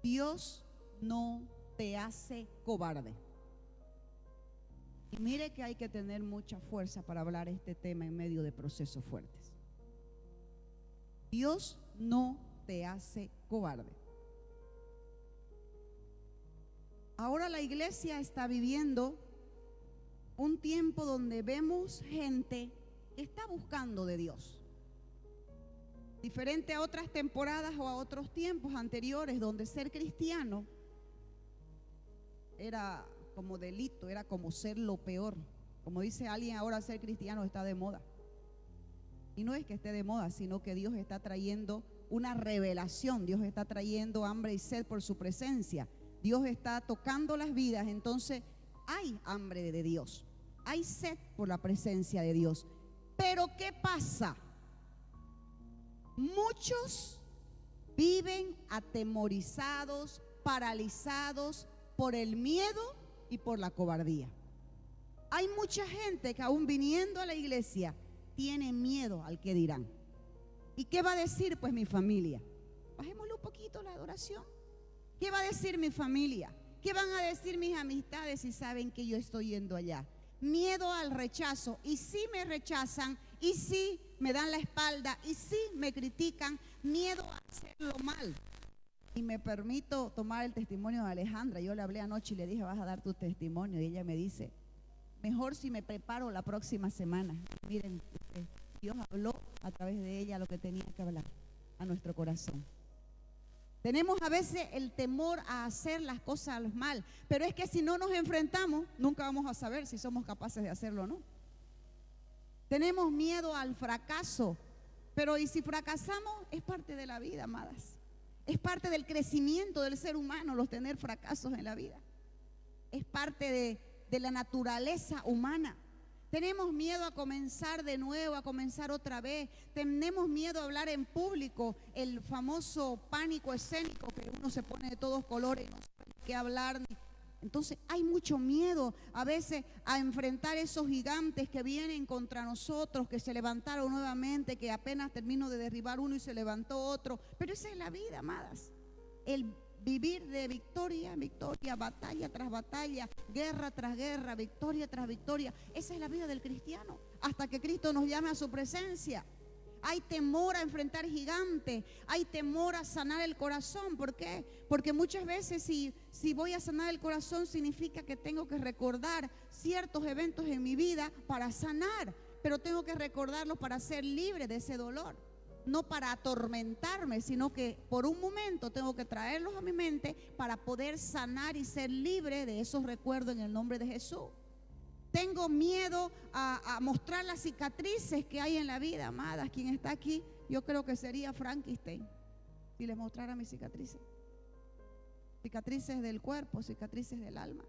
Dios no te hace cobarde. Y mire que hay que tener mucha fuerza para hablar este tema en medio de procesos fuertes. Dios no te hace cobarde. Ahora la iglesia está viviendo un tiempo donde vemos gente que está buscando de Dios. Diferente a otras temporadas o a otros tiempos anteriores donde ser cristiano era como delito, era como ser lo peor. Como dice alguien, ahora ser cristiano está de moda. Y no es que esté de moda, sino que Dios está trayendo una revelación. Dios está trayendo hambre y sed por su presencia. Dios está tocando las vidas. Entonces hay hambre de Dios, hay sed por la presencia de Dios. Pero ¿qué pasa? Muchos viven atemorizados, paralizados por el miedo y por la cobardía. Hay mucha gente que aún viniendo a la iglesia tiene miedo al que dirán. ¿Y qué va a decir pues mi familia? Bajémosle un poquito la adoración. ¿Qué va a decir mi familia? ¿Qué van a decir mis amistades si saben que yo estoy yendo allá? Miedo al rechazo. Y si me rechazan, y si me dan la espalda, y si me critican, miedo a hacerlo mal. Y me permito tomar el testimonio de Alejandra. Yo le hablé anoche y le dije, vas a dar tu testimonio. Y ella me dice, mejor si me preparo la próxima semana. Miren, Dios habló a través de ella lo que tenía que hablar a nuestro corazón. Tenemos a veces el temor a hacer las cosas mal, pero es que si no nos enfrentamos, nunca vamos a saber si somos capaces de hacerlo o no. Tenemos miedo al fracaso, pero y si fracasamos, es parte de la vida, amadas. Es parte del crecimiento del ser humano los tener fracasos en la vida. Es parte de la naturaleza humana. Tenemos miedo a comenzar de nuevo, a comenzar otra vez. Tenemos miedo a hablar en público, el famoso pánico escénico que uno se pone de todos colores y no sabe qué hablar. Entonces hay mucho miedo a veces a enfrentar esos gigantes que vienen contra nosotros, que se levantaron nuevamente, que apenas terminó de derribar uno y se levantó otro. Pero esa es la vida, amadas. El vivir de victoria en victoria, batalla tras batalla, guerra tras guerra, victoria tras victoria. Esa es la vida del cristiano, hasta que Cristo nos llame a su presencia. Hay temor a enfrentar gigantes, hay temor a sanar el corazón. ¿Por qué? Porque muchas veces si voy a sanar el corazón significa que tengo que recordar ciertos eventos en mi vida para sanar, pero tengo que recordarlos para ser libre de ese dolor. No para atormentarme, sino que por un momento tengo que traerlos a mi mente para poder sanar y ser libre de esos recuerdos en el nombre de Jesús. Tengo miedo a mostrar las cicatrices que hay en la vida, amadas. Quien está aquí, yo creo que sería Frankenstein si les mostrara mis cicatrices. Cicatrices del cuerpo, cicatrices del alma.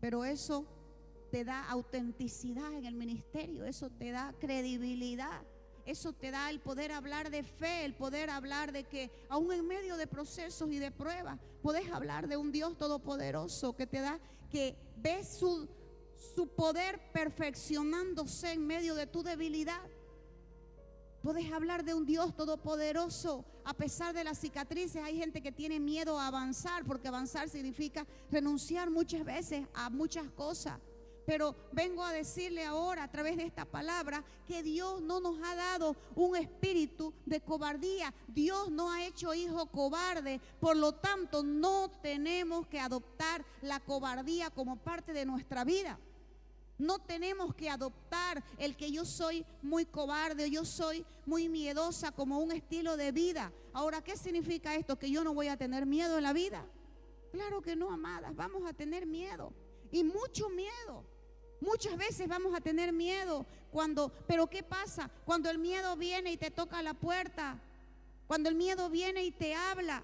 Pero eso te da autenticidad en el ministerio, eso te da credibilidad. Eso te da el poder hablar de fe, el poder hablar de que aún en medio de procesos y de pruebas, podés hablar de un Dios todopoderoso que te da, que ves su poder perfeccionándose en medio de tu debilidad. Podés hablar de un Dios todopoderoso a pesar de las cicatrices. Hay gente que tiene miedo a avanzar, porque avanzar significa renunciar muchas veces a muchas cosas. Pero vengo a decirle ahora a través de esta palabra que Dios no nos ha dado un espíritu de cobardía. Dios no ha hecho hijo cobarde. Por lo tanto, no tenemos que adoptar la cobardía como parte de nuestra vida. No tenemos que adoptar el que yo soy muy cobarde o yo soy muy miedosa como un estilo de vida. Ahora, ¿qué significa esto? ¿Que yo no voy a tener miedo en la vida? Claro que no, amadas. Vamos a tener miedo, y mucho miedo. Muchas veces vamos a tener miedo pero ¿qué pasa? Cuando el miedo viene y te toca la puerta, cuando el miedo viene y te habla,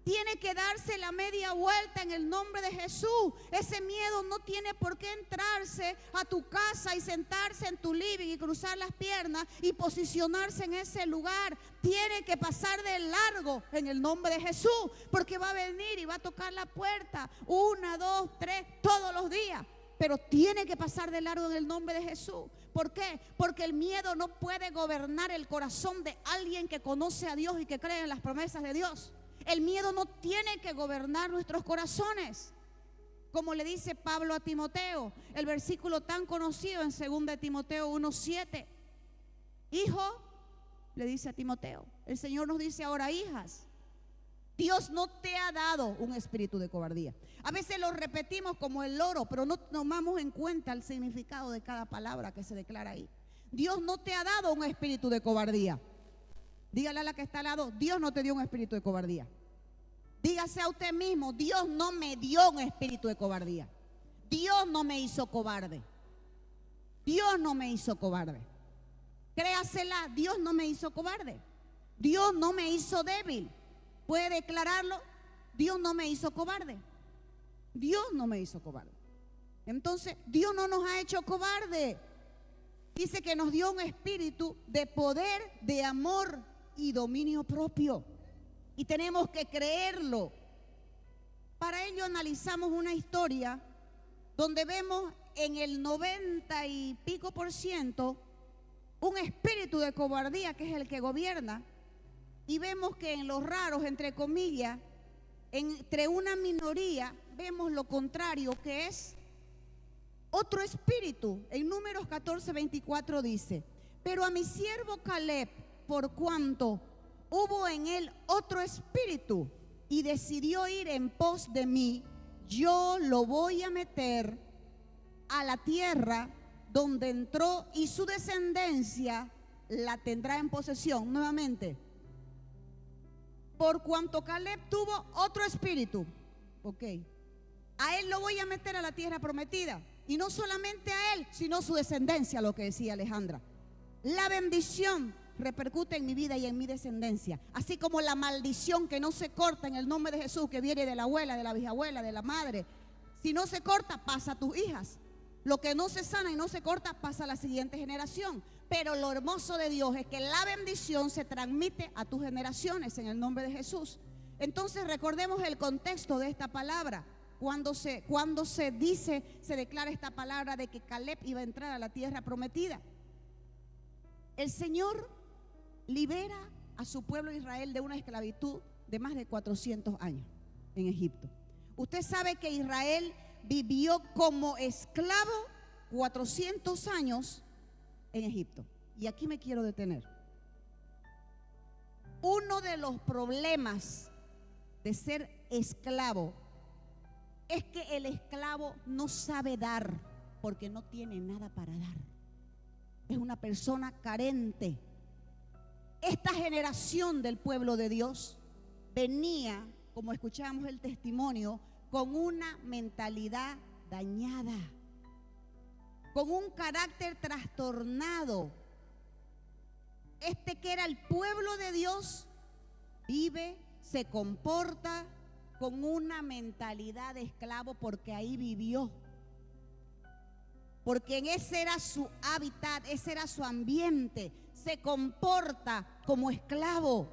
tiene que darse la media vuelta en el nombre de Jesús. Ese miedo no tiene por qué entrarse a tu casa y sentarse en tu living y cruzar las piernas y posicionarse en ese lugar. Tiene que pasar de largo en el nombre de Jesús, porque va a venir y va a tocar la puerta 1, 2, 3 todos los días. Pero tiene que pasar de largo en el nombre de Jesús. ¿Por qué? Porque el miedo no puede gobernar el corazón de alguien que conoce a Dios y que cree en las promesas de Dios. El miedo no tiene que gobernar nuestros corazones. Como le dice Pablo a Timoteo, el versículo tan conocido en 2 de Timoteo 1:7. Hijo, le dice a Timoteo, el Señor nos dice ahora, hijas, Dios no te ha dado un espíritu de cobardía. A veces lo repetimos como el loro, pero no tomamos en cuenta el significado de cada palabra que se declara ahí. Dios no te ha dado un espíritu de cobardía. Dígale a la que está al lado, Dios no te dio un espíritu de cobardía. Dígase a usted mismo, Dios no me dio un espíritu de cobardía. Dios no me hizo cobarde. Dios no me hizo cobarde. Créasela, Dios no me hizo cobarde. Dios no me hizo débil. ¿Puede declararlo? Dios no me hizo cobarde. Dios no me hizo cobarde. Entonces, Dios no nos ha hecho cobarde. Dice que nos dio un espíritu de poder, de amor y dominio propio. Y tenemos que creerlo. Para ello analizamos una historia donde vemos en el 90 y pico % un espíritu de cobardía que es el que gobierna. Y vemos que en los raros, entre comillas, entre una minoría, vemos lo contrario, que es otro espíritu. En Números 14:24 dice: pero a mi siervo Caleb, por cuanto hubo en él otro espíritu y decidió ir en pos de mí, yo lo voy a meter a la tierra donde entró y su descendencia la tendrá en posesión. Nuevamente, por cuanto Caleb tuvo otro espíritu, ok, a él lo voy a meter a la tierra prometida. Y no solamente a él, sino su descendencia, lo que decía Alejandra. La bendición repercute en mi vida y en mi descendencia, así como la maldición que no se corta en el nombre de Jesús, que viene de la abuela, de la bisabuela, de la madre. Si no se corta, pasa a tus hijas. Lo que no se sana y no se corta, pasa a la siguiente generación. Pero lo hermoso de Dios es que la bendición se transmite a tus generaciones en el nombre de Jesús. Entonces recordemos el contexto de esta palabra. Cuando se dice, se declara esta palabra de que Caleb iba a entrar a la tierra prometida. El Señor libera a su pueblo Israel de una esclavitud de más de 400 años en Egipto. Usted sabe que Israel vivió como esclavo 400 años en Egipto. Y aquí me quiero detener. Uno de los problemas de ser esclavo es que el esclavo no sabe dar porque no tiene nada para dar. Es una persona carente. Esta generación del pueblo de Dios venía, como escuchamos el testimonio, con una mentalidad dañada, con un carácter trastornado. Este que era el pueblo de Dios vive, se comporta con una mentalidad de esclavo porque ahí vivió. Porque en ese era su hábitat, ese era su ambiente. Se comporta como esclavo,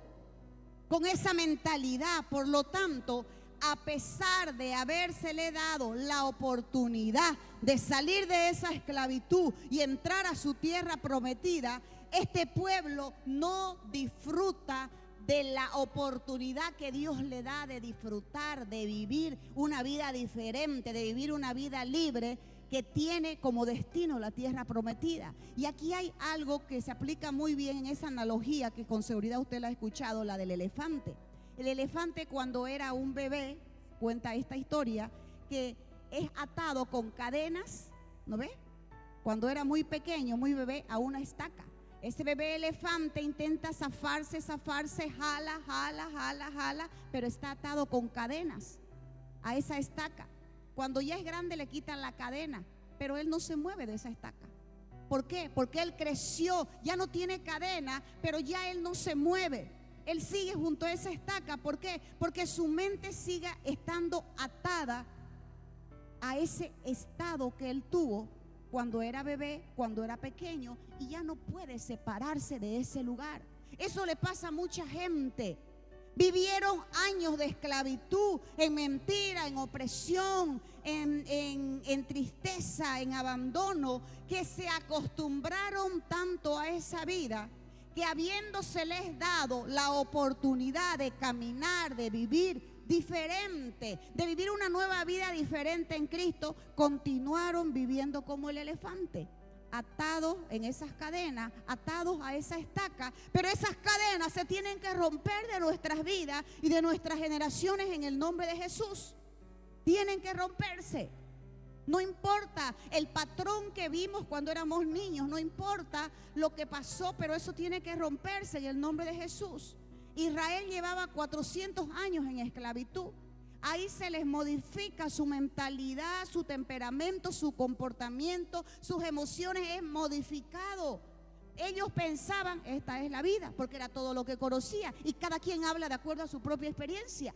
con esa mentalidad. Por lo tanto, a pesar de habérsele dado la oportunidad de salir de esa esclavitud y entrar a su tierra prometida, este pueblo no disfruta de la oportunidad que Dios le da de disfrutar, de vivir una vida diferente, de vivir una vida libre que tiene como destino la tierra prometida. Y aquí hay algo que se aplica muy bien en esa analogía que con seguridad usted la ha escuchado, la del elefante. El elefante, cuando era un bebé, cuenta esta historia, que es atado con cadenas, ¿no ve? Cuando era muy pequeño, muy bebé, a una estaca. Ese bebé elefante intenta zafarse, jala, pero está atado con cadenas a esa estaca. Cuando ya es grande le quitan la cadena, pero él no se mueve de esa estaca. ¿Por qué? Porque él creció, ya no tiene cadena, pero ya él no se mueve. Él sigue junto a esa estaca. ¿Por qué? Porque su mente sigue estando atada a ese estado que él tuvo cuando era bebé, cuando era pequeño, y ya no puede separarse de ese lugar. Eso le pasa a mucha gente. Vivieron años de esclavitud, en mentira, en opresión, en tristeza, en abandono, que se acostumbraron tanto a esa vida que habiéndoseles dado la oportunidad de caminar, de vivir diferente, de vivir una nueva vida diferente en Cristo, continuaron viviendo como el elefante, atados en esas cadenas, atados a esa estaca. Pero esas cadenas se tienen que romper de nuestras vidas y de nuestras generaciones en el nombre de Jesús. Tienen que romperse. No importa el patrón que vimos cuando éramos niños, no importa lo que pasó, pero eso tiene que romperse en el nombre de Jesús. Israel llevaba 400 años en esclavitud. Ahí se les modifica su mentalidad, su temperamento, su comportamiento, sus emociones es modificado. Ellos pensaban, esta es la vida, porque era todo lo que conocía, y cada quien habla de acuerdo a su propia experiencia.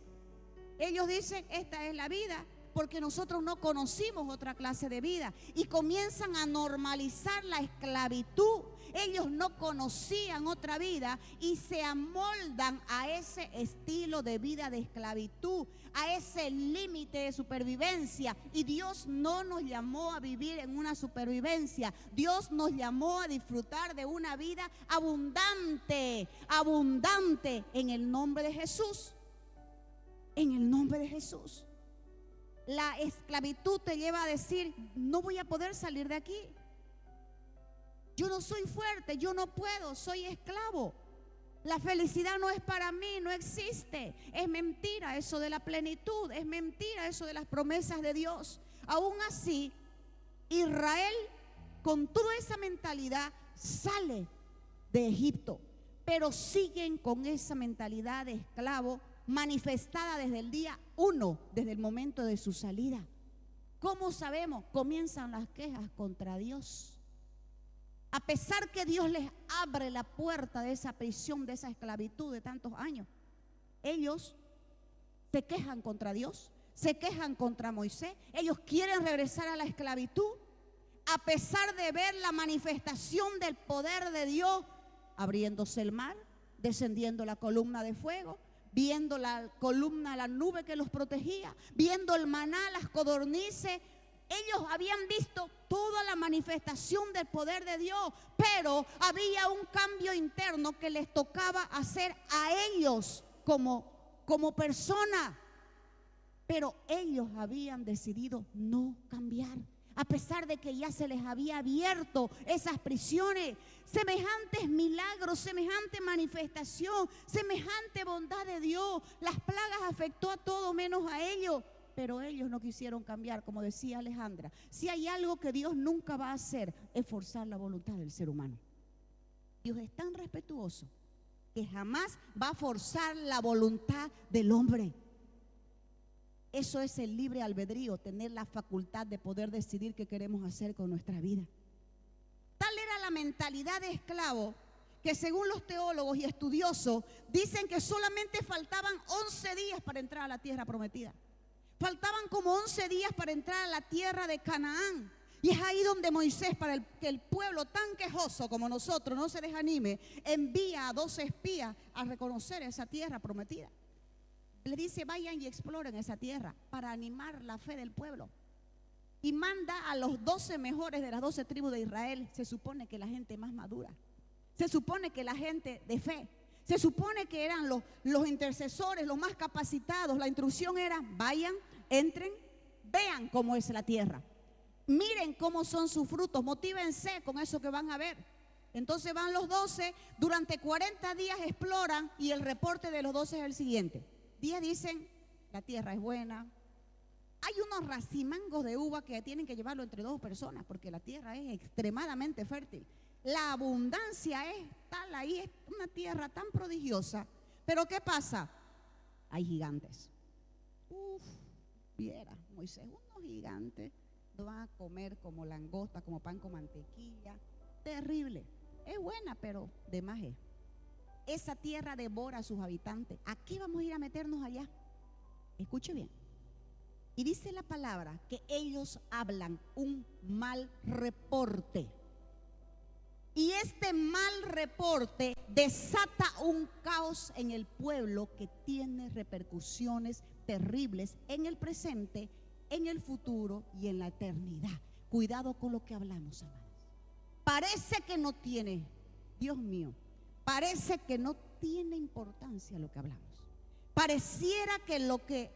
Ellos dicen, esta es la vida, porque nosotros no conocimos otra clase de vida, y comienzan a normalizar la esclavitud. Ellos no conocían otra vida y se amoldan a ese estilo de vida de esclavitud, a ese límite de supervivencia. Y Dios no nos llamó a vivir en una supervivencia. Dios nos llamó a disfrutar de una vida abundante, abundante en el nombre de Jesús. En el nombre de Jesús. La esclavitud te lleva a decir, no voy a poder salir de aquí. Yo no soy fuerte, yo no puedo, soy esclavo. La felicidad no es para mí, no existe. Es mentira eso de la plenitud, es mentira eso de las promesas de Dios. Aún así, Israel con toda esa mentalidad sale de Egipto, pero siguen con esa mentalidad de esclavo manifestada desde el día 1, desde el momento de su salida. ¿Cómo sabemos? Comienzan las quejas contra Dios. A pesar que Dios les abre la puerta de esa prisión, de esa esclavitud de tantos años, ellos se quejan contra Dios, se quejan contra Moisés. Ellos quieren regresar a la esclavitud, a pesar de ver la manifestación del poder de Dios, abriéndose el mar, descendiendo la columna de fuego, viendo la columna, la nube que los protegía, viendo el maná, las codornices. Ellos habían visto toda la manifestación del poder de Dios, pero había un cambio interno que les tocaba hacer a ellos como persona. Pero ellos habían decidido no cambiar, a pesar de que ya se les había abierto esas prisiones. Semejantes milagros, semejante manifestación, semejante bondad de Dios. Las plagas afectó a todo menos a ellos. Pero ellos no quisieron cambiar, como decía Alejandra. Si hay algo que Dios nunca va a hacer, es forzar la voluntad del ser humano. Dios es tan respetuoso que jamás va a forzar la voluntad del hombre. Eso es el libre albedrío, tener la facultad de poder decidir qué queremos hacer con nuestra vida. Tal era la mentalidad de esclavo que, según los teólogos y estudiosos, dicen que solamente faltaban 11 días para entrar a la tierra prometida. Faltaban como 11 días para entrar a la tierra de Canaán. Y es ahí donde Moisés, para que el pueblo tan quejoso como nosotros no se desanime, envía a 12 espías a reconocer esa tierra prometida. Le dice, vayan y exploren esa tierra para animar la fe del pueblo. Y manda a los 12 mejores de las 12 tribus de Israel. Se supone que la gente más madura, se supone que la gente de fe, se supone que eran los intercesores, los más capacitados. La instrucción era, vayan, entren, vean cómo es la tierra, miren cómo son sus frutos, motívense con eso que van a ver. Entonces van los 12, durante 40 días exploran, y el reporte de los 12 es el siguiente. 10 dicen, la tierra es buena. Hay unos racimangos de uva que tienen que llevarlo entre 2 personas, porque la tierra es extremadamente fértil. La abundancia es tal ahí, es una tierra tan prodigiosa. Pero ¿qué pasa? Hay gigantes. Viera, Moisés, unos gigantes no van a comer como langosta, como pan con mantequilla. Terrible. Es buena, pero de más es. Esa tierra devora a sus habitantes. ¿A qué vamos a ir a meternos allá? Escuche bien. Y dice la palabra que ellos hablan un mal reporte. Y este mal reporte desata un caos en el pueblo que tiene repercusiones terribles en el presente, en el futuro y en la eternidad. Cuidado con lo que hablamos, amados. Parece que no tiene, Dios mío, parece que no tiene importancia lo que hablamos. Pareciera que lo que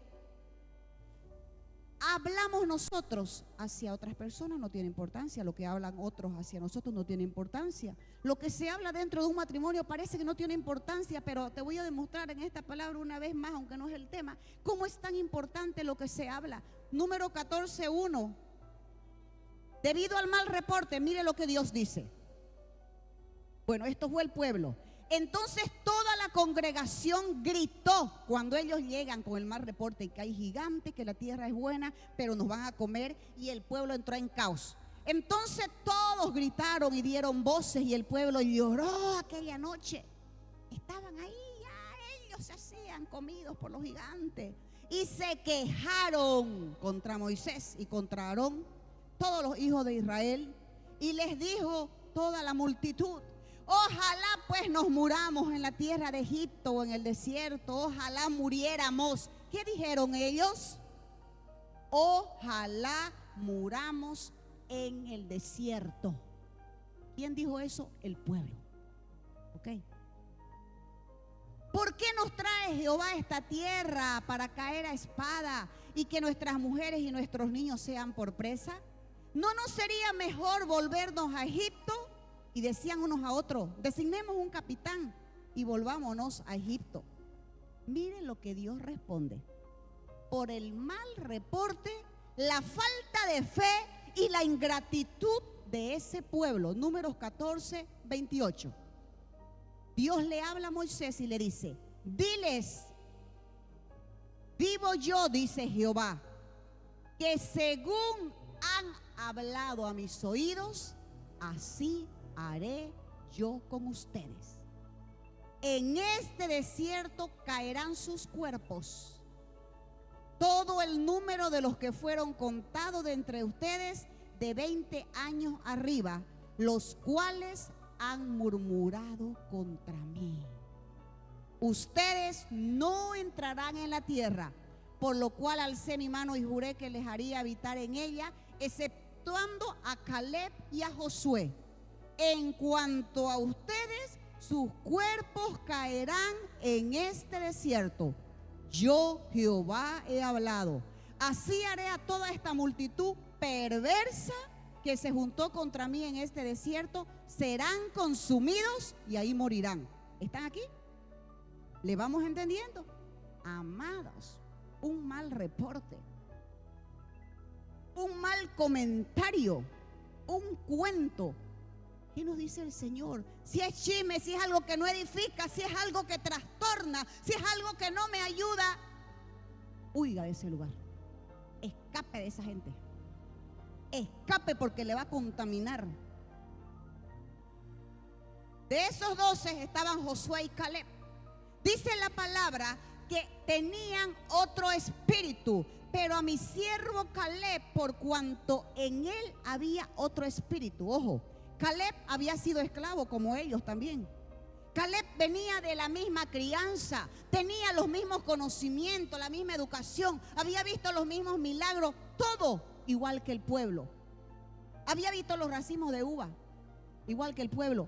hablamos nosotros hacia otras personas no tiene importancia, lo que hablan otros hacia nosotros no tiene importancia. Lo que se habla dentro de un matrimonio parece que no tiene importancia, pero te voy a demostrar en esta palabra una vez más, aunque no es el tema, cómo es tan importante lo que se habla. Número 14:1. Debido al mal reporte, mire lo que Dios dice. Bueno, esto fue el pueblo. Entonces toda la congregación gritó cuando ellos llegan con el mal reporte, que hay gigantes, que la tierra es buena, pero nos van a comer, y el pueblo entró en caos. Entonces todos gritaron y dieron voces, y el pueblo lloró aquella noche. Estaban ahí, ya ellos se hacían comidos por los gigantes, y se quejaron contra Moisés y contra Aarón, todos los hijos de Israel, y les dijo toda la multitud: ojalá pues nos muramos en la tierra de Egipto o en el desierto, ojalá muriéramos. ¿Qué dijeron ellos? Ojalá muramos en el desierto. ¿Quién dijo eso? El pueblo. ¿Ok? ¿Por qué nos trae Jehová a esta tierra para caer a espada y que nuestras mujeres y nuestros niños sean por presa? ¿No nos sería mejor volvernos a Egipto? Y decían unos a otros: designemos un capitán y volvámonos a Egipto. Miren lo que Dios responde: por el mal reporte, la falta de fe y la ingratitud de ese pueblo. Números 14:28. Dios le habla a Moisés y le dice: diles, vivo yo, dice Jehová, que según han hablado a mis oídos, así haré yo con ustedes. En este desierto caerán sus cuerpos, todo el número de los que fueron contados de entre ustedes de 20 años arriba, los cuales han murmurado contra mí. Ustedes no entrarán en la tierra, por lo cual alcé mi mano y juré que les haría habitar en ella, exceptuando a Caleb y a Josué. En cuanto a ustedes, sus cuerpos caerán en este desierto. Yo, Jehová, he hablado. Así haré a toda esta multitud perversa que se juntó contra mí en este desierto. Serán consumidos y ahí morirán. ¿Están aquí? ¿Le vamos entendiendo? Amados, un mal reporte, un mal comentario, un cuento. ¿Qué nos dice el Señor? Si es chisme, si es algo que no edifica, si es algo que trastorna, si es algo que no me ayuda, huiga de ese lugar. Escape de esa gente. Escape, porque le va a contaminar. De esos 12 estaban Josué y Caleb. Dice la palabra que tenían otro espíritu, pero a mi siervo Caleb, por cuanto en él había otro espíritu. Ojo, Caleb había sido esclavo como ellos también. Caleb venía de la misma crianza, tenía los mismos conocimientos, la misma educación, había visto los mismos milagros, todo igual que el pueblo. Había visto los racimos de uva, igual que el pueblo.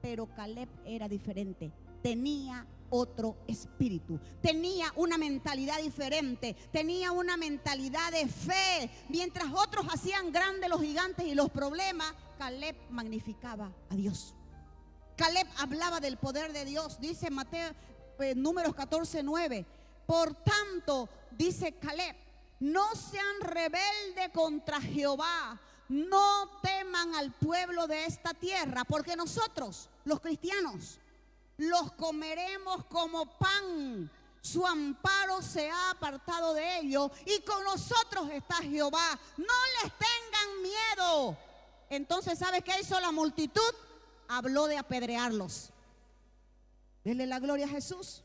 Pero Caleb era diferente, tenía otro espíritu, tenía una mentalidad diferente, tenía una mentalidad de fe. Mientras otros hacían grandes los gigantes y los problemas, Caleb magnificaba a Dios. Caleb hablaba del poder de Dios. Dice Mateo, Números 14:9. Por tanto, dice Caleb, no sean rebeldes contra Jehová, no teman al pueblo de esta tierra, porque nosotros, los cristianos, los comeremos como pan. Su amparo se ha apartado de ellos y con nosotros está Jehová. No les tengan miedo. Entonces, ¿sabe qué hizo la multitud? Habló de apedrearlos. Denle la gloria a Jesús.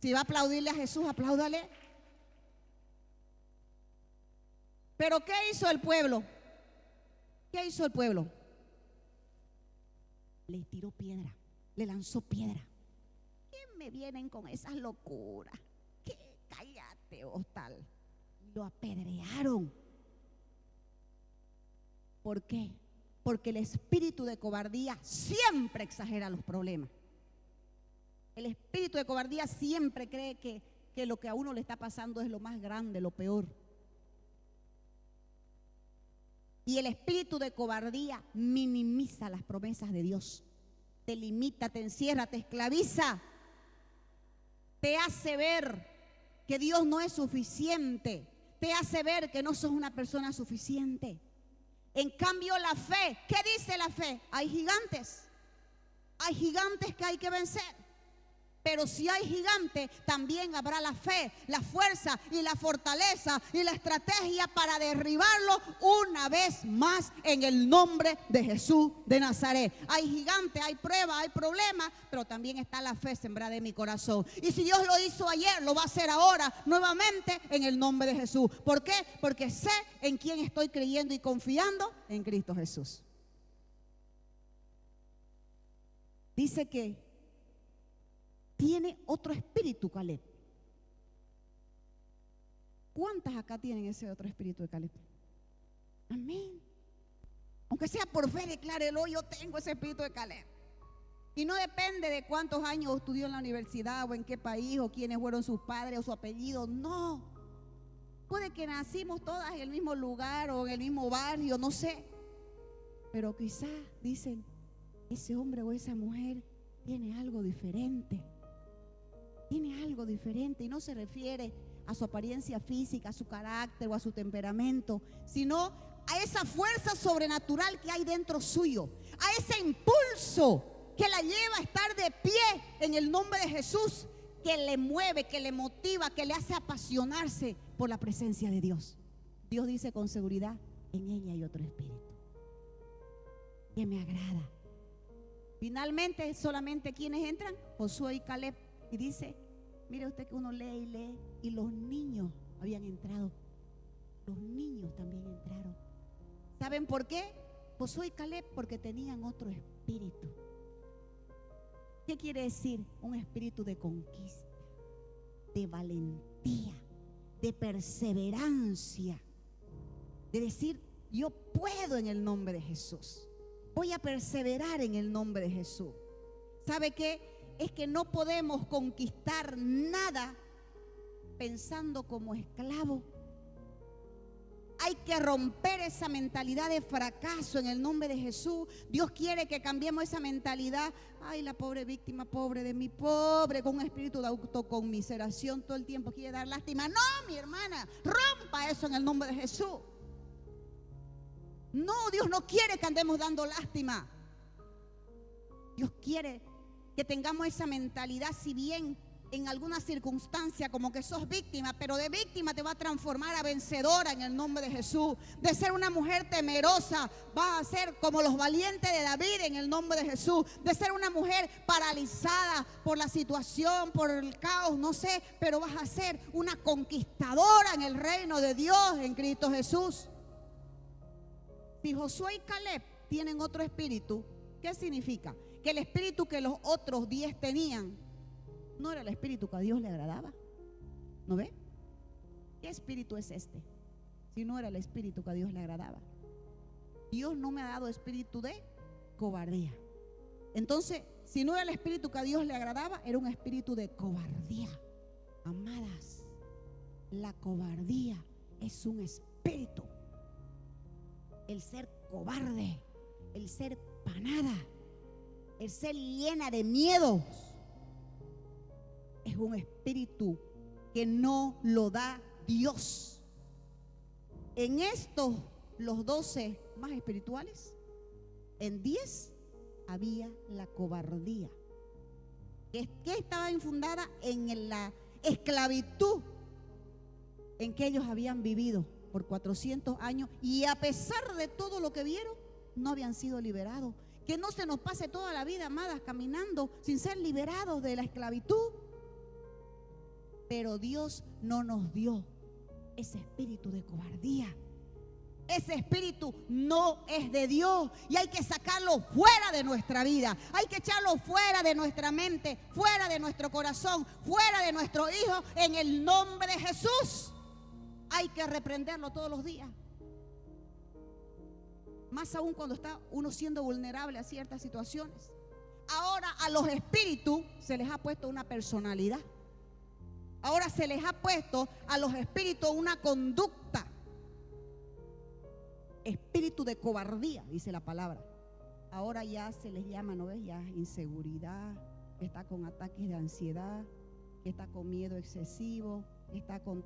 Si va a aplaudirle a Jesús, apláudale. Pero ¿qué hizo el pueblo? ¿Qué hizo el pueblo? Le tiró piedra, le lanzó piedra. ¿Qué me vienen con esas locuras? ¿Qué? Cállate, hostal. Lo apedrearon. ¿Por qué? Porque el espíritu de cobardía siempre exagera los problemas. El espíritu de cobardía siempre cree que lo que a uno le está pasando es lo más grande, lo peor. Y el espíritu de cobardía minimiza las promesas de Dios. Te limita, te encierra, te esclaviza. Te hace ver que Dios no es suficiente. Te hace ver que no sos una persona suficiente. En cambio, la fe, ¿qué dice la fe? Hay gigantes. Hay gigantes que hay que vencer. Pero si hay gigante, también habrá la fe, la fuerza y la fortaleza y la estrategia para derribarlo una vez más en el nombre de Jesús de Nazaret. Hay gigante, hay prueba, hay problema, pero también está la fe sembrada en mi corazón. Y si Dios lo hizo ayer, lo va a hacer ahora nuevamente en el nombre de Jesús. ¿Por qué? Porque sé en quién estoy creyendo y confiando, en Cristo Jesús. Dice que tiene otro espíritu, Caleb. ¿Cuántas acá tienen ese otro espíritu de Caleb? Amén. Aunque sea por fe, declárelo: yo tengo ese espíritu de Caleb. Y no depende de cuántos años estudió en la universidad o en qué país o quiénes fueron sus padres o su apellido. No. Puede que nacimos todas en el mismo lugar o en el mismo barrio, no sé. Pero quizás dicen: ese hombre o esa mujer tiene algo diferente. Tiene algo diferente, y no se refiere a su apariencia física, a su carácter o a su temperamento, sino a esa fuerza sobrenatural que hay dentro suyo, a ese impulso que la lleva a estar de pie en el nombre de Jesús, que le mueve, que le motiva, que le hace apasionarse por la presencia de Dios. Dios dice con seguridad: en ella hay otro espíritu que me agrada. Finalmente, solamente quienes entran, Josué y Caleb. Y dice, mire usted que uno lee y lee, y los niños habían entrado. Los niños también entraron. ¿Saben por qué? Josué y Caleb, porque tenían otro espíritu. ¿Qué quiere decir? Un espíritu de conquista, de valentía, de perseverancia, de decir: yo puedo en el nombre de Jesús. Voy a perseverar en el nombre de Jesús. ¿Sabe qué? Es que no podemos conquistar nada pensando como esclavo. Hay que romper esa mentalidad de fracaso en el nombre de Jesús. Dios quiere que cambiemos esa mentalidad. Ay, la pobre víctima, pobre de mí, pobre, con un espíritu de autoconmiseración todo el tiempo quiere dar lástima. No, mi hermana, rompa eso en el nombre de Jesús. No, Dios no quiere que andemos dando lástima. Dios quiere que tengamos esa mentalidad, si bien en alguna circunstancia como que sos víctima, pero de víctima te va a transformar a vencedora en el nombre de Jesús. De ser una mujer temerosa, vas a ser como los valientes de David en el nombre de Jesús. De ser una mujer paralizada por la situación, por el caos, no sé, pero vas a ser una conquistadora en el reino de Dios en Cristo Jesús. Si Josué y Caleb tienen otro espíritu, ¿qué significa? Que el espíritu que los otros 10 tenían no era el espíritu que a Dios le agradaba. ¿No ve? ¿Qué espíritu es este? Si no era el espíritu que a Dios le agradaba. Dios no me ha dado espíritu de cobardía. Entonces, si no era el espíritu que a Dios le agradaba, era un espíritu de cobardía. Amadas, la cobardía es un espíritu. El ser cobarde, el ser panada, el ser llena de miedos, es un espíritu que no lo da Dios. En estos, los 12 más espirituales, en 10 había la cobardía, que estaba infundada en la esclavitud en que ellos habían vivido por 400 años, y a pesar de todo lo que vieron, no habían sido liberados. Que no se nos pase toda la vida, amadas, caminando sin ser liberados de la esclavitud. Pero Dios no nos dio ese espíritu de cobardía. Ese espíritu no es de Dios y hay que sacarlo fuera de nuestra vida. Hay que echarlo fuera de nuestra mente, fuera de nuestro corazón, fuera de nuestro hijo, en el nombre de Jesús. Hay que reprenderlo todos los días. Más aún cuando está uno siendo vulnerable a ciertas situaciones. Ahora a los espíritus se les ha puesto una personalidad. Ahora se les ha puesto a los espíritus una conducta. Espíritu de cobardía, dice la palabra. Ahora ya se les llama, ¿no ves? Ya inseguridad, que está con ataques de ansiedad, que está con miedo excesivo, que está con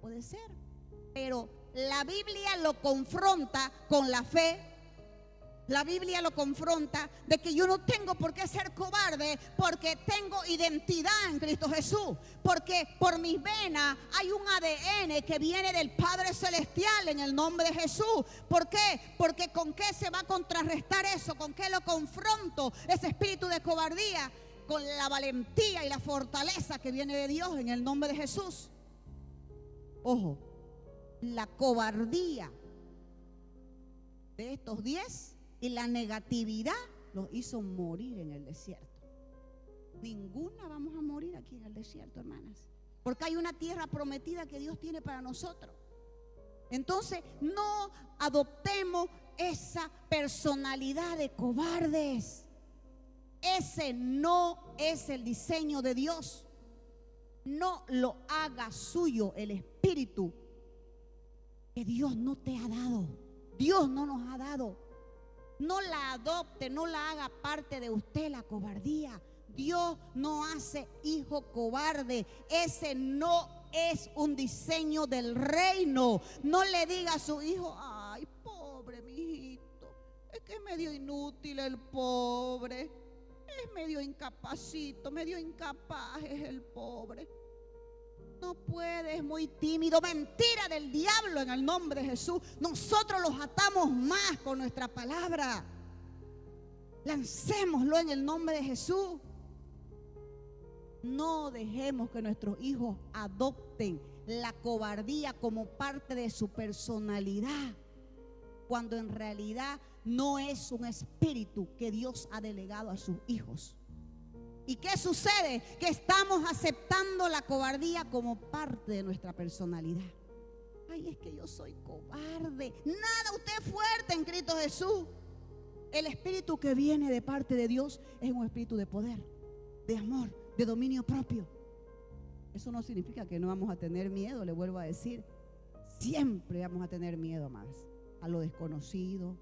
puede ser. Pero la Biblia lo confronta con la fe. La Biblia lo confronta de que yo no tengo por qué ser cobarde, porque tengo identidad en Cristo Jesús, porque por mis venas hay un ADN que viene del Padre Celestial en el nombre de Jesús. ¿Por qué? Porque ¿con qué se va a contrarrestar eso? ¿Con qué lo confronto? Ese espíritu de cobardía, con la valentía y la fortaleza que viene de Dios en el nombre de Jesús. Ojo, la cobardía de estos 10 y la negatividad los hizo morir en el desierto. Ninguna vamos a morir aquí en el desierto, hermanas, porque hay una tierra prometida que Dios tiene para nosotros. Entonces no adoptemos esa personalidad de cobardes. Ese no es el diseño de Dios. No lo haga suyo el espíritu que Dios no te ha dado. Dios no nos ha dado. No la adopte, no la haga parte de usted la cobardía. Dios no hace hijo cobarde. Ese no es un diseño del reino. No le diga a su hijo: ay, pobre mijito, es que es medio inútil el pobre, es medio incapacito, medio incapaz es el pobre. No puede, es muy tímido. Mentira del diablo en el nombre de Jesús. Nosotros los atamos más con nuestra palabra. Lancémoslo en el nombre de Jesús. No dejemos que nuestros hijos adopten la cobardía como parte de su personalidad, cuando en realidad no es un espíritu que Dios ha delegado a sus hijos. ¿Y qué sucede? Que estamos aceptando la cobardía como parte de nuestra personalidad. Ay, es que yo soy cobarde. Nada, usted es fuerte en Cristo Jesús. El espíritu que viene de parte de Dios es un espíritu de poder, de amor, de dominio propio. Eso no significa que no vamos a tener miedo, le vuelvo a decir. Siempre vamos a tener miedo más a lo desconocido,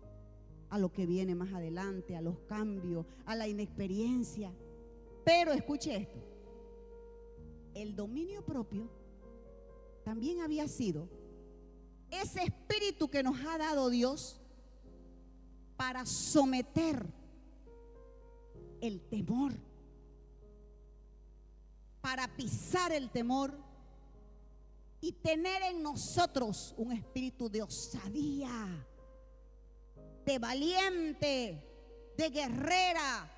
a lo que viene más adelante, a los cambios, a la inexperiencia. Pero escuche esto: el dominio propio también había sido ese espíritu que nos ha dado Dios para someter el temor, para pisar el temor y tener en nosotros un espíritu de osadía, de valiente, de guerrera,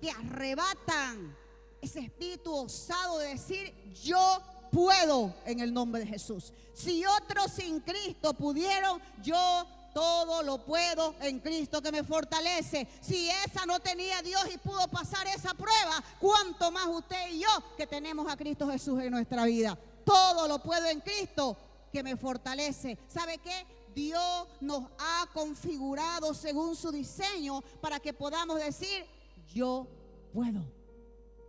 que arrebatan ese espíritu osado de decir: yo puedo en el nombre de Jesús. Si otros sin Cristo pudieron, yo todo lo puedo en Cristo que me fortalece. Si esa no tenía Dios y pudo pasar esa prueba, ¿cuánto más usted y yo que tenemos a Cristo Jesús en nuestra vida? Todo lo puedo en Cristo que me fortalece. ¿Sabe qué? Dios nos ha configurado según su diseño para que podamos decir: yo puedo,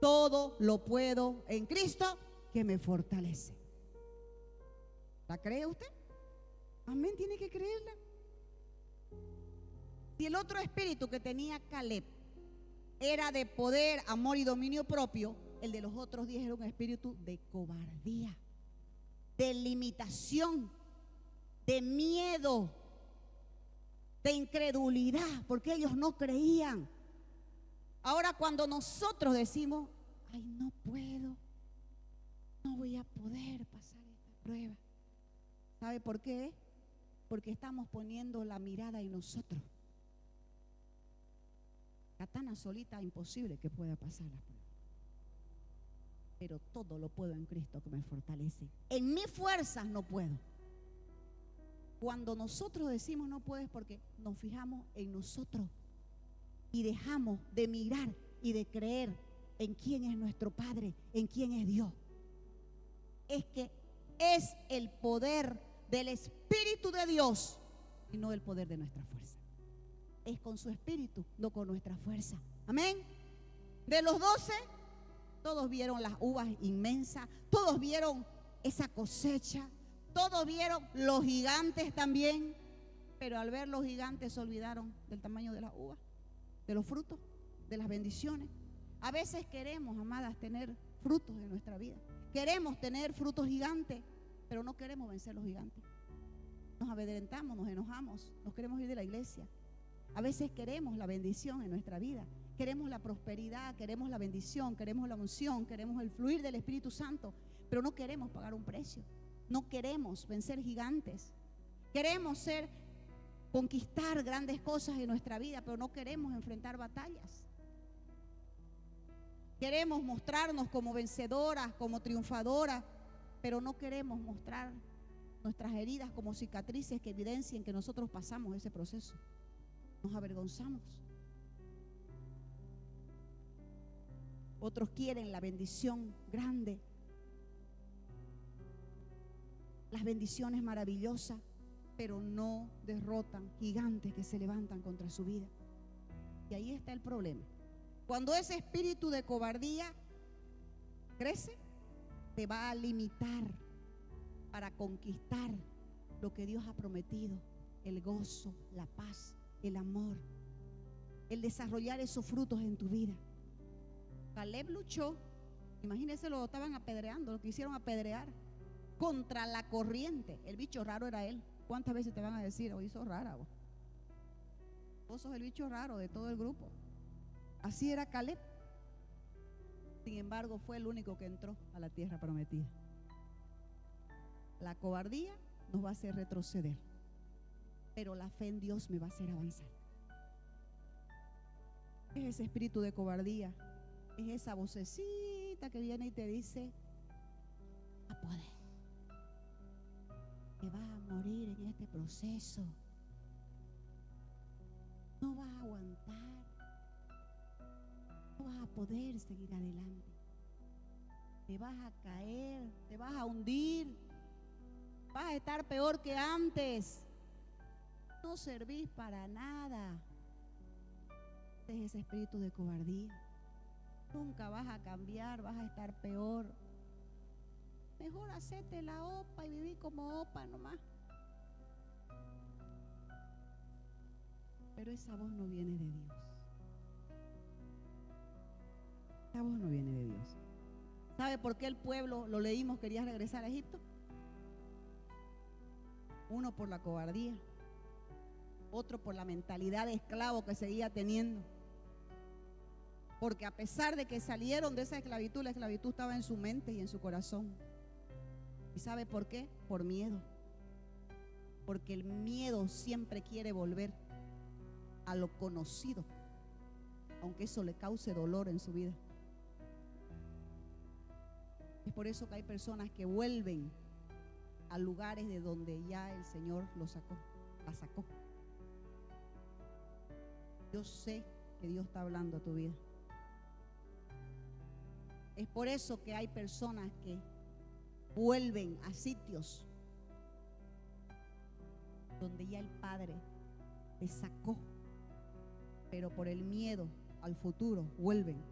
todo lo puedo en Cristo que me fortalece. ¿La cree usted? Amén, tiene que creerla. Si el otro espíritu que tenía Caleb era de poder, amor y dominio propio, el de los otros 10 era un espíritu de cobardía, de limitación, de miedo, de incredulidad, porque ellos no creían. Ahora cuando nosotros decimos: ay, no puedo, no voy a poder pasar esta prueba, ¿sabe por qué? Porque estamos poniendo la mirada en nosotros. Katana solita, imposible que pueda pasar la prueba. Pero todo lo puedo en Cristo que me fortalece. En mis fuerzas no puedo. Cuando nosotros decimos no puedo es porque nos fijamos en nosotros y dejamos de mirar y de creer en quién es nuestro Padre, en quién es Dios. Es que es el poder del Espíritu de Dios y no el poder de nuestra fuerza. Es con su Espíritu, no con nuestra fuerza. Amén. De los 12, todos vieron las uvas inmensas, todos vieron esa cosecha, todos vieron los gigantes también, pero al ver los gigantes se olvidaron del tamaño de las uvas, de los frutos, de las bendiciones. A veces queremos, amadas, tener frutos en nuestra vida. Queremos tener frutos gigantes, pero no queremos vencer los gigantes. Nos amedrentamos, nos enojamos, nos queremos ir de la iglesia. A veces queremos la bendición en nuestra vida, queremos la prosperidad, queremos la bendición, queremos la unción, queremos el fluir del Espíritu Santo, pero no queremos pagar un precio. No queremos vencer gigantes. Queremos conquistar grandes cosas en nuestra vida, pero no queremos enfrentar batallas. Queremos mostrarnos como vencedoras, como triunfadoras, pero no queremos mostrar nuestras heridas como cicatrices que evidencien que nosotros pasamos ese proceso. Nos avergonzamos. Otros quieren la bendición grande, las bendiciones maravillosas, pero no derrotan gigantes que se levantan contra su vida. Y ahí está el problema. Cuando ese espíritu de cobardía crece, te va a limitar para conquistar lo que Dios ha prometido: el gozo, la paz, el amor, el desarrollar esos frutos en tu vida. Caleb luchó, imagínense, lo estaban apedreando, lo quisieron apedrear contra la corriente. El bicho raro era él. ¿Cuántas veces te van a decir: hoy sos rara vos? Vos sos el bicho raro de todo el grupo. Así era Caleb. Sin embargo, fue el único que entró a la tierra prometida. La cobardía nos va a hacer retroceder, pero la fe en Dios me va a hacer avanzar. Es ese espíritu de cobardía, es esa vocecita que viene y te dice: a poder, que vas a morir en este proceso, no vas a aguantar, no vas a poder seguir adelante, te vas a caer, te vas a hundir, vas a estar peor que antes, no servís para nada. Este es ese espíritu de cobardía. Nunca vas a cambiar, vas a estar peor. Mejor hacete la opa y viví como opa nomás. Pero esa voz no viene de Dios. Esa voz no viene de Dios. ¿Sabe por qué el pueblo, lo leímos, quería regresar a Egipto? Uno, por la cobardía. Otro, por la mentalidad de esclavo que seguía teniendo. Porque a pesar de que salieron de esa esclavitud, la esclavitud estaba en su mente y en su corazón. ¿Y sabe por qué? Por miedo. Porque el miedo siempre quiere volver a lo conocido, aunque eso le cause dolor en su vida. Es por eso que hay personas que vuelven a lugares de donde ya el Señor la sacó. Yo sé que Dios está hablando a tu vida. Es por eso que hay personas que vuelven a sitios donde ya el Padre te sacó, pero por el miedo al futuro vuelven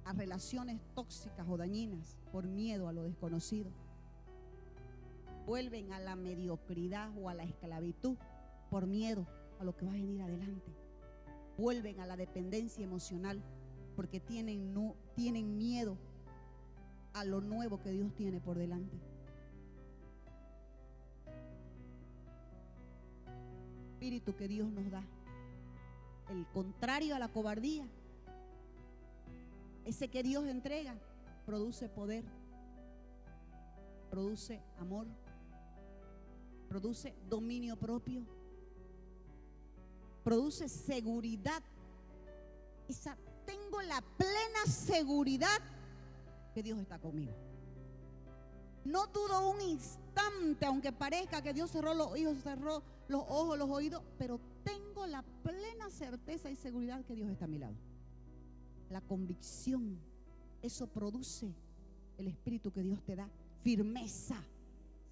a relaciones tóxicas o dañinas por miedo a lo desconocido. Vuelven a la mediocridad o a la esclavitud por miedo a lo que va a venir adelante. Vuelven a la dependencia emocional porque tienen miedo a lo nuevo que Dios tiene por delante. Espíritu que Dios nos da, el contrario a la cobardía, ese que Dios entrega, produce poder, produce amor, produce dominio propio, produce seguridad. Tengo la plena seguridad que Dios está conmigo. No dudo un instante, aunque parezca que Dios cerró los ojos, los oídos, pero tengo la plena certeza y seguridad que Dios está a mi lado. La convicción, eso produce el espíritu que Dios te da, firmeza,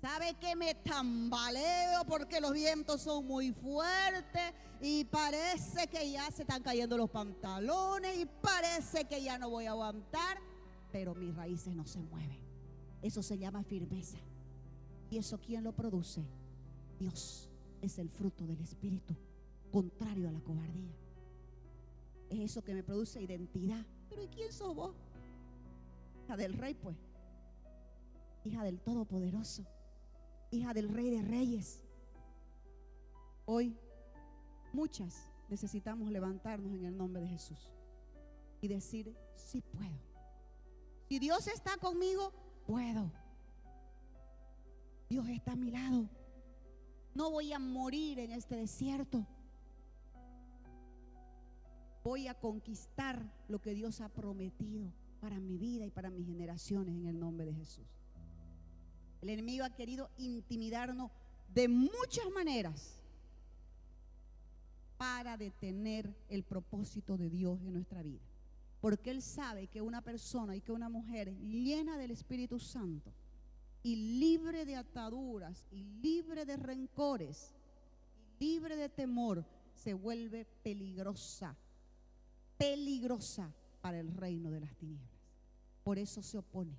¿Sabe que me tambaleo porque los vientos son muy fuertes y parece que ya se están cayendo los pantalones y parece que ya no voy a aguantar? Pero mis raíces no se mueven. Eso se llama firmeza. ¿Y eso quién lo produce? Dios. Es el fruto del Espíritu, contrario a la cobardía. Es eso que me produce identidad. Pero ¿y quién sos vos? Hija del Rey, pues. Hija del Todopoderoso. Hija del Rey de Reyes. Hoy muchas necesitamos levantarnos en el nombre de Jesús y decir: sí puedo. Si Dios está conmigo, puedo. Dios está a mi lado. No voy a morir en este desierto. Voy a conquistar lo que Dios ha prometido para mi vida y para mis generaciones en el nombre de Jesús. El enemigo ha querido intimidarnos de muchas maneras para detener el propósito de Dios en nuestra vida. Porque Él sabe que una persona y que una mujer llena del Espíritu Santo y libre de ataduras y libre de rencores y libre de temor se vuelve peligrosa para el reino de las tinieblas. Por eso se opone.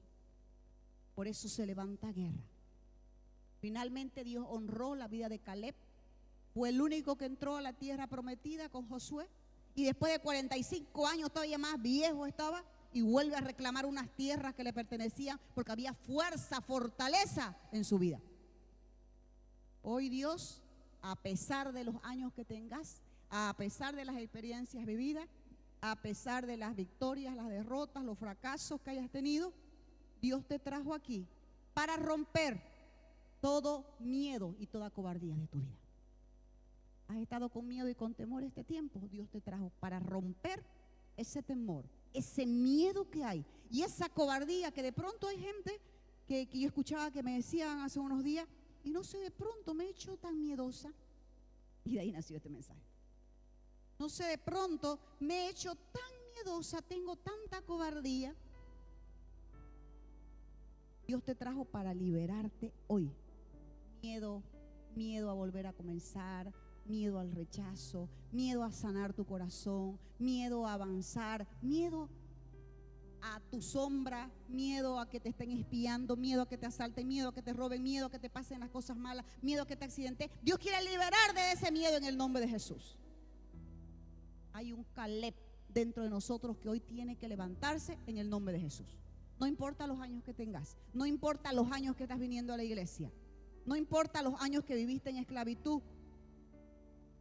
Por eso se levanta guerra. Finalmente Dios honró la vida de Caleb. Fue el único que entró a la tierra prometida con Josué. Y después de 45 años, todavía más viejo estaba, y vuelve a reclamar unas tierras que le pertenecían porque había fuerza, fortaleza en su vida. Hoy Dios, a pesar de los años que tengas, a pesar de las experiencias vividas, a pesar de las victorias, las derrotas, los fracasos que hayas tenido, Dios te trajo aquí para romper todo miedo y toda cobardía de tu vida. ¿Has estado con miedo y con temor este tiempo? Dios te trajo para romper ese temor, ese miedo que hay y esa cobardía que de pronto hay gente que yo escuchaba que me decían hace unos días, y no sé, de pronto me he hecho tan miedosa. Y de ahí nació este mensaje. No sé, de pronto me he hecho tan miedosa, tengo tanta cobardía. Dios te trajo para liberarte hoy. Miedo a volver a comenzar, miedo al rechazo, miedo a sanar tu corazón, miedo a avanzar, miedo a tu sombra, miedo a que te estén espiando, miedo a que te asalten, miedo a que te roben, miedo a que te pasen las cosas malas, miedo a que te accidentes. Dios quiere liberar de ese miedo en el nombre de Jesús. Hay un Caleb dentro de nosotros que hoy tiene que levantarse en el nombre de Jesús. No importa los años que tengas, no importa los años que estás viniendo a la iglesia, no importa los años que viviste en esclavitud.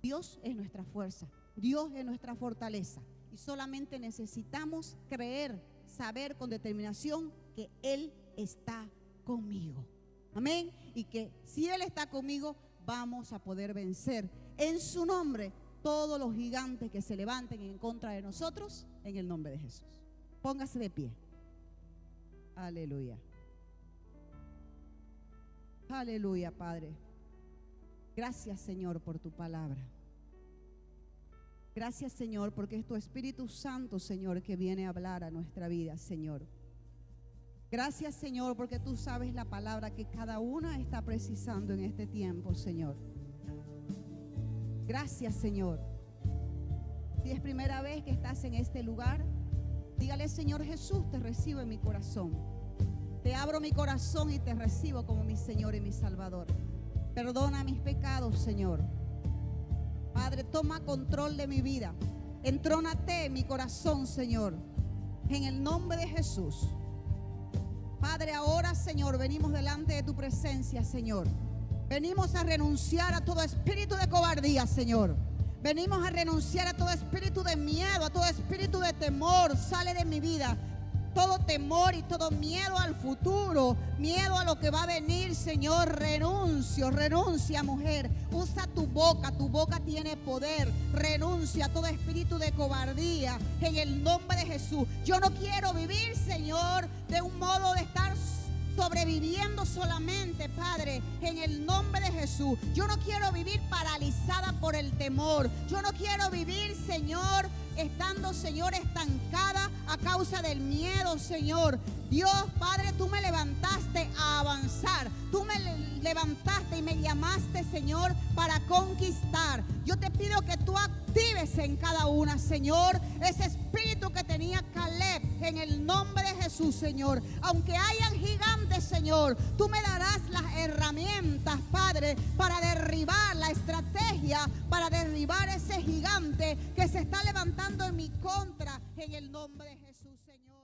Dios es nuestra fuerza, Dios es nuestra fortaleza, y solamente necesitamos creer, saber con determinación que Él está conmigo. Amén. Y que si Él está conmigo, vamos a poder vencer en su nombre todos los gigantes que se levanten en contra de nosotros, en el nombre de Jesús. Póngase de pie. Aleluya. Aleluya, Padre. Gracias, Señor, por tu palabra. Gracias, Señor, porque es tu Espíritu Santo, Señor, que viene a hablar a nuestra vida, Señor. Gracias, Señor, porque tú sabes la palabra que cada una está precisando en este tiempo, Señor. Gracias, Señor. Si es primera vez que estás en este lugar, dígale: Señor Jesús, te recibo en mi corazón. Te abro mi corazón y te recibo como mi Señor y mi Salvador. Perdona mis pecados, Señor. Padre, toma control de mi vida. Entrónate en mi corazón, Señor, en el nombre de Jesús. Padre, ahora, Señor, venimos delante de tu presencia, Señor. Venimos a renunciar a todo espíritu de cobardía, Señor. Venimos a renunciar a todo espíritu de miedo, a todo espíritu de temor. Sale de mi vida todo temor y todo miedo al futuro, miedo a lo que va a venir, Señor. Renuncia, mujer. Usa tu boca tiene poder. Renuncia a todo espíritu de cobardía en el nombre de Jesús. Yo no quiero vivir, Señor, de un modo de estar sobreviviendo solamente, Padre, en el nombre de Jesús. Yo no quiero vivir paralizada por el temor. Yo no quiero vivir, Señor, estando, Señor, estancada a causa del miedo, Señor. Dios, Padre, tú me levantaste a avanzar. Tú me levantaste y me llamaste, Señor, para conquistar. Yo te pido que tú actives en cada una, Señor, ese espíritu que tenía Caleb, en el nombre de Jesús, Señor. Aunque hayan gigantes, Señor, tú me darás las herramientas, Padre, para derribar la estrategia, para derribar ese gigante que se está levantando en mi contra, en el nombre de Jesús, Señor.